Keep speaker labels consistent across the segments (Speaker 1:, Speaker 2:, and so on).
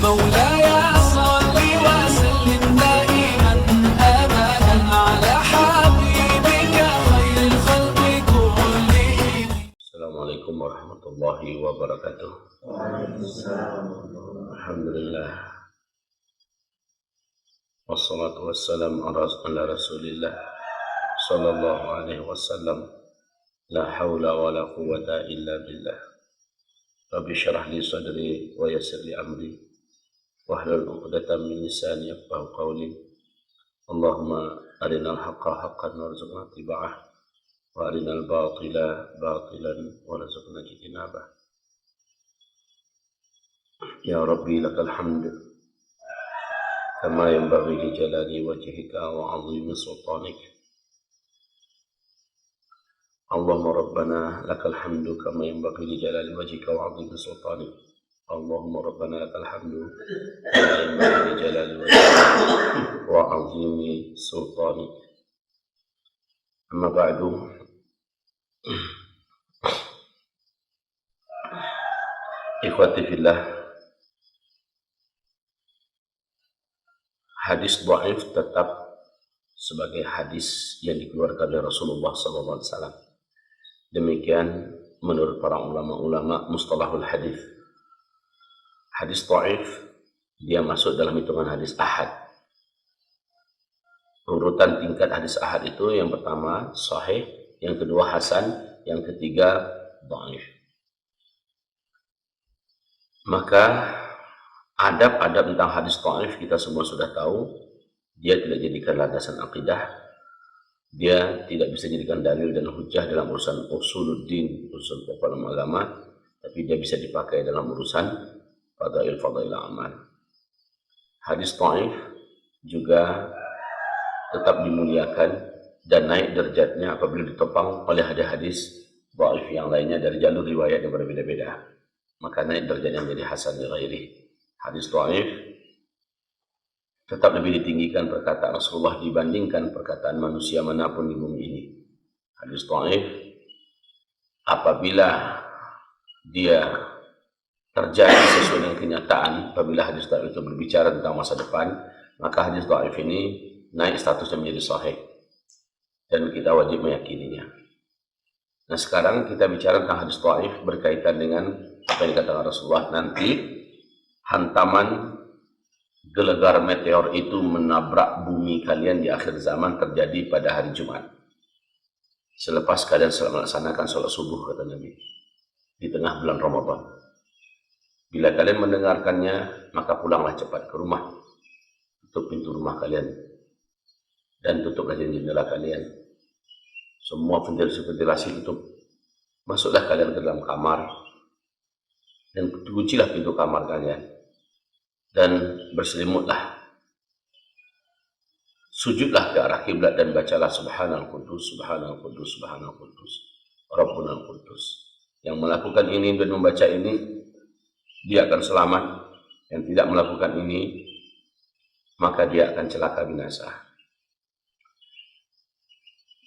Speaker 1: مولاي صل وسلم دائما أبدا على حبيبك خير الخلق كلهم.
Speaker 2: السلام عليكم ورحمة الله وبركاته. الحمد لله wassalatu wassalam ala rasulillah sallallahu alaihi wasallam. La hawla wa la quwwata illa billah. Rabbi syrah li sadri wa yassir li amri wahlul 'uqdatam min lisani yafqahu qawli. Allahumma arinal haqqa haqqan warzuqna ittiba'ah wa arinal batila batilan warzuqna ijtinabah. Ya Rabbi lakal hamd kama yanbaghi li jalali wajhika wa 'azimi sultanik. Allahumma rabbana lakal hamdu kama yanbaghi li jalali wajhika wa 'azimi sultanik. Allahumma rabbana lakal hamdu kama yanbaghi li jalali wajhika wa 'azimi sultanik. Amma ba'du. Ikhwati fillah, hadis dhaif tetap sebagai hadis yang dikeluarkan oleh Rasulullah SAW. Demikian menurut para ulama-ulama mustalahul hadis. Hadis dhaif dia masuk dalam hitungan hadis ahad. Urutan tingkat hadis ahad itu yang pertama sahih, yang kedua hasan, yang ketiga dhaif. Maka adab-adab tentang hadis dhaif kita semua sudah tahu. Dia tidak jadikan landasan akidah, dia tidak bisa jadikan dalil dan hujjah dalam urusan usuluddin, urusan pokok agama, tapi dia bisa dipakai dalam urusan fadail amal. Hadis dhaif juga tetap dimuliakan dan naik derajatnya apabila ditopang oleh hadis dhaif yang lainnya dari jalur riwayat yang berbeda-beda, maka naik derajatnya menjadi hasan li ghairi. Hadis dhaif tetap lebih ditinggikan perkataan Rasulullah dibandingkan perkataan manusia manapun di bumi ini. Hadis dhaif apabila dia terjadi sesuai dengan kenyataan, apabila hadis dhaif itu berbicara tentang masa depan, maka hadis dhaif ini naik statusnya menjadi sahih dan kita wajib meyakininya. Nah, sekarang kita bicara tentang hadis dhaif berkaitan dengan apa yang dikatakan Rasulullah, nanti hantaman gelegar meteor itu menabrak bumi kalian di akhir zaman terjadi pada hari Jumat. Selepas kalian melaksanakan sholat subuh, kata Nabi, di tengah bulan Ramadan. Bila kalian mendengarkannya, maka pulanglah cepat ke rumah. Tutup pintu rumah kalian dan tutuplah jendela kalian. Semua ventilasi tutup. Masuklah kalian ke dalam kamar dan kuncilah pintu kamar kalian. Dan berselimutlah, sujudlah ke arah kiblat dan bacalah subhanal qudus, subhanal qudus, subhanal qudus, rabbunal qudus. Yang melakukan ini dan membaca ini, dia akan selamat. Yang tidak melakukan ini, maka dia akan celaka binasa.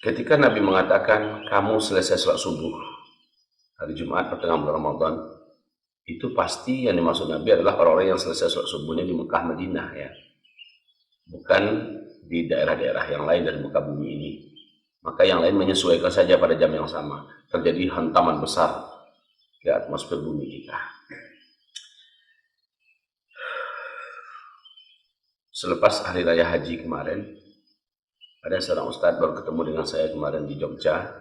Speaker 2: Ketika Nabi mengatakan kamu selesai sholat subuh hari Jumat pertengahan bulan Ramadan, itu pasti yang dimaksud Nabi adalah orang-orang yang selesai sholat subuhnya di Mekah Madinah, ya, bukan di daerah-daerah yang lain dari muka bumi ini. Maka yang lain menyesuaikan saja pada jam yang sama. Terjadi hantaman besar ke atmosfer bumi kita. Selepas hari raya haji kemarin, ada seorang ustadz baru ketemu dengan saya kemarin di Jogja.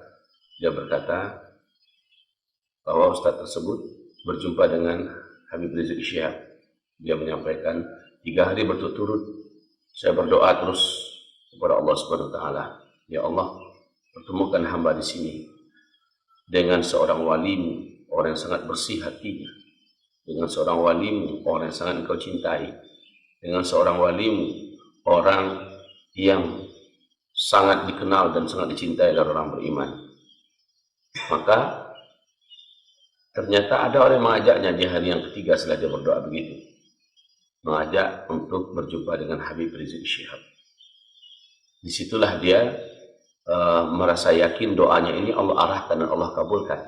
Speaker 2: Dia berkata bahwa ustadz tersebut berjumpa dengan Habib Rizik Syihab. Dia menyampaikan 3 hari berturut-turut saya berdoa terus kepada Allah Subhanahu wa taala, ya Allah, pertemukan hamba di sini dengan seorang walimu, orang yang sangat bersih hatinya, dengan seorang walimu, orang yang sangat engkau cintai, dengan seorang walimu, orang yang sangat dikenal dan sangat dicintai oleh orang beriman. Maka ternyata ada orang yang mengajaknya di hari yang ketiga setelah dia berdoa begitu, mengajak untuk berjumpa dengan Habib Rizik Syihab. Disitulah dia merasa yakin doanya ini Allah arahkan dan Allah kabulkan.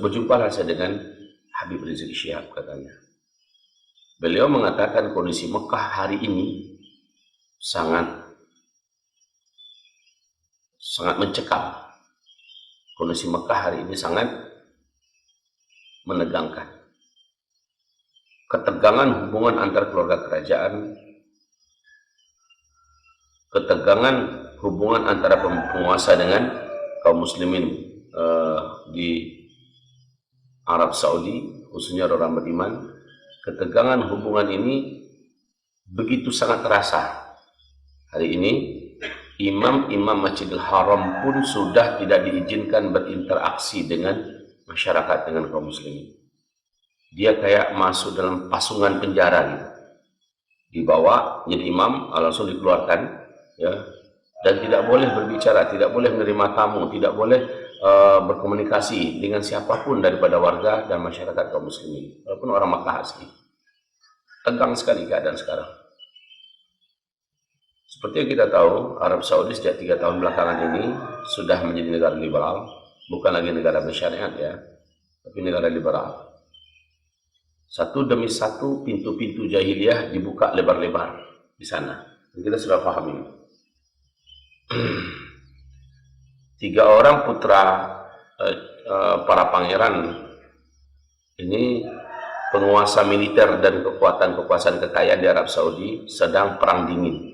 Speaker 2: Berjumpalah saya dengan Habib Rizik Syihab, katanya. Beliau mengatakan kondisi Mekah hari ini sangat mencekam. Kondisi Mekah hari ini sangat menegangkan. Ketegangan hubungan antar keluarga kerajaan, ketegangan hubungan antara penguasa dengan kaum muslimin di Arab Saudi, khususnya orang beriman. Ketegangan hubungan ini begitu sangat terasa. Hari ini imam-imam Masjidil Haram pun sudah tidak diizinkan berinteraksi dengan masyarakat, dengan kaum muslimin. Dia kayak masuk dalam pasungan penjara gitu. Dibawa jadi imam, langsung dikeluarkan, ya, dan tidak boleh berbicara, tidak boleh menerima tamu, tidak boleh berkomunikasi dengan siapapun daripada warga dan masyarakat kaum muslimin, walaupun orang Makkah asli. Tegang sekali keadaan sekarang. Seperti yang kita tahu, Arab Saudi sejak 3 tahun belakangan ini sudah menjadi negara liberal, bukan lagi negara bersyariat ya, tapi negara liberal. Satu demi satu pintu-pintu jahiliyah dibuka lebar-lebar di sana. Dan kita sudah paham ini. 3 orang putra para pangeran ini, penguasa militer dan kekuasaan kekayaan di Arab Saudi, sedang perang dingin,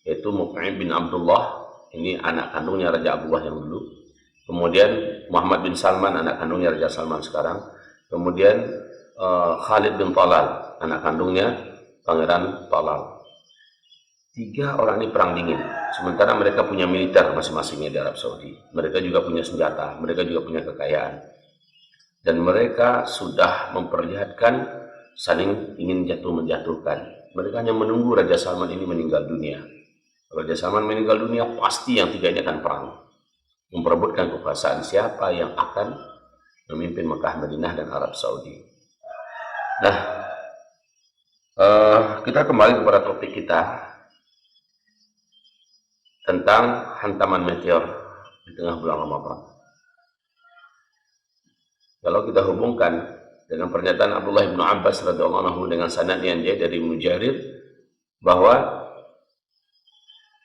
Speaker 2: yaitu Mut'im bin Abdullah, ini anak kandungnya Raja Abdullah yang dulu. Kemudian Muhammad bin Salman, anak kandungnya Raja Salman sekarang. Kemudian Khalid bin Talal, anak kandungnya Pangeran Talal. 3 orang ini perang dingin, sementara mereka punya militer masing-masingnya di Arab Saudi. Mereka juga punya senjata, mereka juga punya kekayaan. Dan mereka sudah memperlihatkan saling ingin jatuh-menjatuhkan. Mereka hanya menunggu Raja Salman ini meninggal dunia. Kalau Raja Salman meninggal dunia, pasti yang 3 ini akan perang. Memperebutkan kekuasaan siapa yang akan memimpin Mekah, Madinah, dan Arab Saudi. Nah, kita kembali kepada topik kita tentang hantaman meteor di tengah bulan Ramadan. Kalau kita hubungkan dengan pernyataan Abdullah bin Abbas radhiyallahu anhu dengan sanad yang dia dari Mujarir, bahwa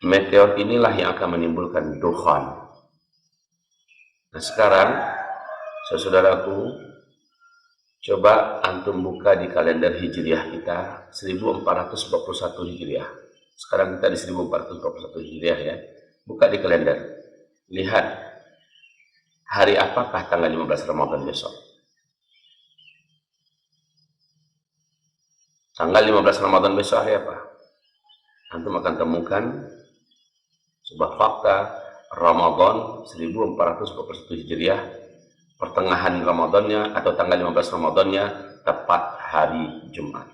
Speaker 2: meteor inilah yang akan menimbulkan dukhan. Nah sekarang, saudaraku, coba antum buka di kalender Hijriah kita 1441 Hijriah. Sekarang kita di 1441 Hijriah ya. Buka di kalender. Lihat hari apakah tanggal 15 Ramadan besok. Tanggal 15 Ramadan besok hari apa? Antum akan temukan sebuah fakta, Ramadan 1441 Hijriah, pertengahan Ramadannya atau tanggal 15 Ramadannya tepat hari Jumat.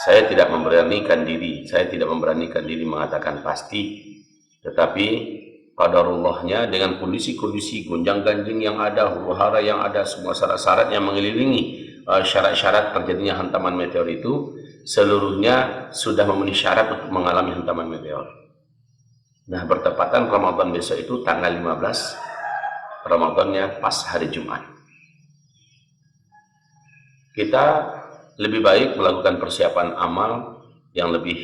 Speaker 2: Saya tidak memberanikan diri mengatakan pasti, tetapi qadarullahnya dengan kondisi-kondisi gonjang-ganjing yang ada, huru-hara yang ada, semua syarat-syarat yang mengelilingi syarat-syarat terjadinya hantaman meteor itu, seluruhnya sudah memenuhi syarat untuk mengalami hantaman meteor. Nah, bertepatan Ramadan besok itu tanggal 15 Ramadannya pas hari Jumat. Kita lebih baik melakukan persiapan amal yang lebih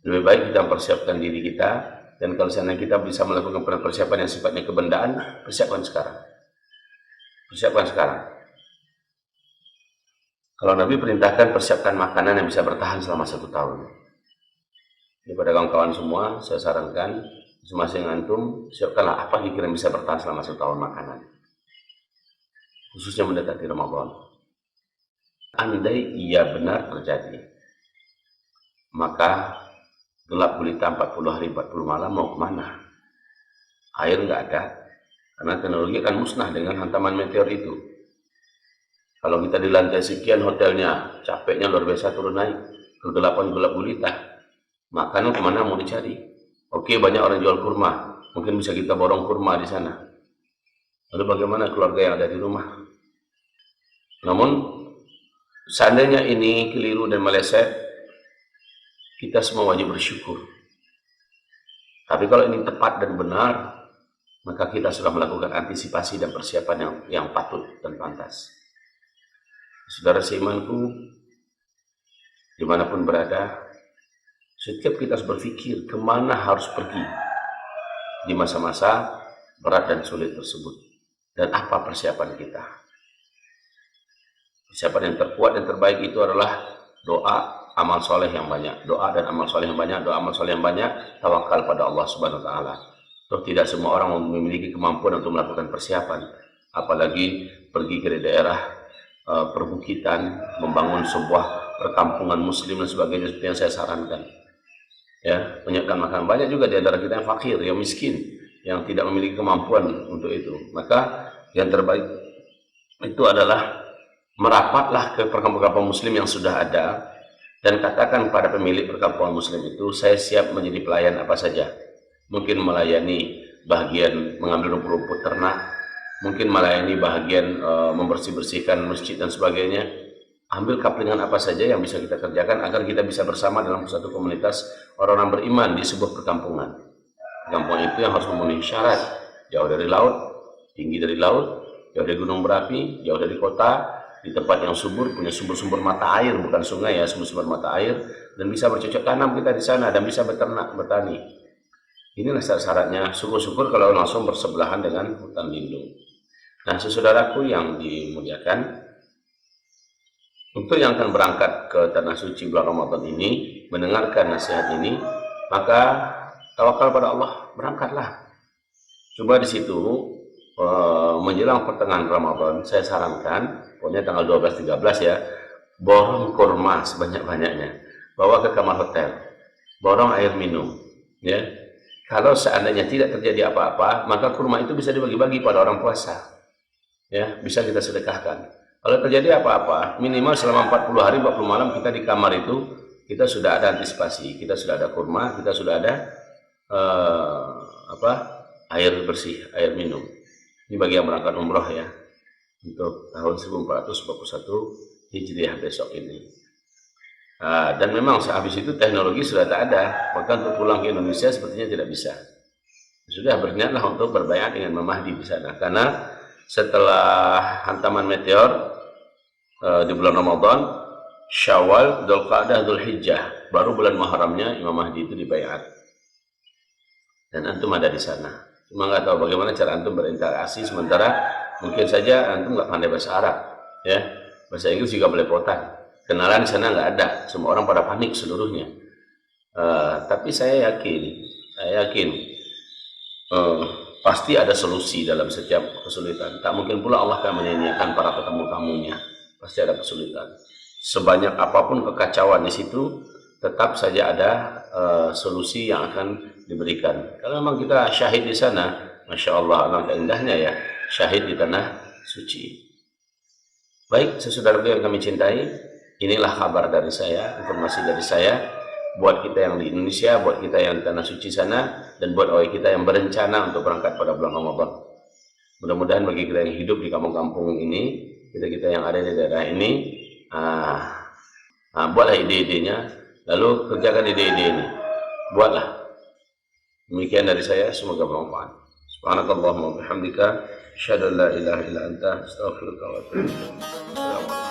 Speaker 2: baik kita mempersiapkan diri kita, dan kalau seandainya kita bisa melakukan persiapan yang sifatnya kebendaan, persiapkan sekarang. Kalau Nabi perintahkan persiapkan makanan yang bisa bertahan selama 1 tahun. Ini pada kawan-kawan semua, saya sarankan masing-masing antum siapkanlah apa kira-kira bisa bertahan selama 1 tahun makanan, khususnya mendekati Ramadan. Andai ia benar terjadi, maka gelap gulita 40 hari 40 malam mau kemana? Air nggak ada, karena teknologi akan musnah dengan hantaman meteor itu. Kalau kita di lantai sekian hotelnya, capeknya luar biasa turun naik, kegelapan gelap gulita, makanan kemana mau dicari? Oke, banyak orang jual kurma, mungkin bisa kita borong kurma di sana. Lalu bagaimana keluarga yang ada di rumah? Namun seandainya ini keliru dan meleset, kita semua wajib bersyukur. Tapi kalau ini tepat dan benar, maka kita sudah melakukan antisipasi dan persiapan yang patut dan pantas. saudara seimanku, dimanapun berada, setiap kita harus berpikir kemana harus pergi di masa-masa berat dan sulit tersebut, dan apa persiapan kita. Persiapan yang terkuat dan terbaik itu adalah doa, amal soleh yang banyak, doa dan amal soleh yang banyak, doa amal soleh yang banyak, tawakal pada Allah Subhanahu Wa Taala. Toh tidak semua orang memiliki kemampuan untuk melakukan persiapan, apalagi pergi ke daerah perbukitan, membangun sebuah perkampungan Muslim dan sebagainya, seperti yang saya sarankan. Ya, menyiapkan makanan. Banyak juga di antara kita yang fakir, yang miskin, yang tidak memiliki kemampuan untuk itu. Maka yang terbaik itu adalah merapatlah ke perkampungan Muslim yang sudah ada dan katakan pada pemilik perkampungan Muslim itu, saya siap menjadi pelayan apa saja. Mungkin melayani bagian mengambil rumput-rumput ternak, mungkin melayani bagian membersih-bersihkan masjid dan sebagainya. Ambil kaplingan apa saja yang bisa kita kerjakan agar kita bisa bersama dalam satu komunitas orang-orang beriman di sebuah perkampungan. Perkampungan itu yang harus memenuhi syarat, jauh dari laut, tinggi dari laut, jauh dari gunung berapi, jauh dari kota, di tempat yang subur, punya sumber-sumber mata air, bukan sungai ya, sumber-sumber mata air, dan bisa bercocok tanam kita di sana, dan bisa beternak, bertani. Inilah syarat-syaratnya. Syukur-syukur kalau langsung bersebelahan dengan hutan lindung. Nah, saudaraku yang dimuliakan, untuk yang akan berangkat ke Tanah Suci bulan Ramadan ini, mendengarkan nasihat ini, maka tawakal pada Allah, berangkatlah. Coba di situ, menjelang pertengahan Ramadan, saya sarankan, pokoknya tanggal 12-13 ya, borong kurma sebanyak-banyaknya, bawa ke kamar hotel, borong air minum, ya. Kalau seandainya tidak terjadi apa-apa, maka kurma itu bisa dibagi-bagi pada orang puasa, ya, bisa kita sedekahkan. Kalau terjadi apa-apa, minimal selama 40 hari, 40 malam kita di kamar itu, kita sudah ada antisipasi, kita sudah ada kurma, kita sudah ada air bersih, air minum. Ini bagi yang berangkat umroh ya, untuk tahun 1441 Hijriah besok ini. Dan memang sehabis itu teknologi sudah tak ada, maka untuk pulang ke Indonesia sepertinya tidak bisa. Sudah berniatlah untuk berbaiat dengan Imam Mahdi di sana, karena setelah hantaman meteor di bulan Ramadan, Syawal, Dzulqa'dah, Dzulhijjah, baru bulan Muharramnya Imam Mahdi itu dibaiat. Dan antum ada di sana. Cuma nggak tahu bagaimana cara antum berinteraksi, sementara mungkin saja antum nggak pandai bahasa Arab, ya, bahasa Inggris juga belepotan. Kenalan di sana nggak ada, semua orang pada panik seluruhnya. Tapi saya yakin pasti ada solusi dalam setiap kesulitan. Tak mungkin pula Allah akan menyanyiakan para tamu-tamunya. Pasti ada kesulitan. Sebanyak apapun kekacauan di situ, tetap saja ada solusi yang akan diberikan. Kalau memang kita syahid di sana, Masya Allah, alangkah indahnya ya, syahid di Tanah Suci. Baik, saudaraku yang kami cintai, inilah kabar dari saya, informasi dari saya, buat kita yang di Indonesia, buat kita yang di Tanah Suci sana, dan buat kita yang berencana untuk berangkat pada bulan Ramadan. Mudah-mudahan bagi kita yang hidup di kampung-kampung ini, kita yang ada di daerah ini, buatlah ide-idenya, lalu kerjakan ide-ide ini, buatlah. Demikian dari saya, semoga bermanfaat. Subhanakallahumma wa bihamdika, asyhadu an la ilaha illa anta, astaghfiruka wa atubu ilaik.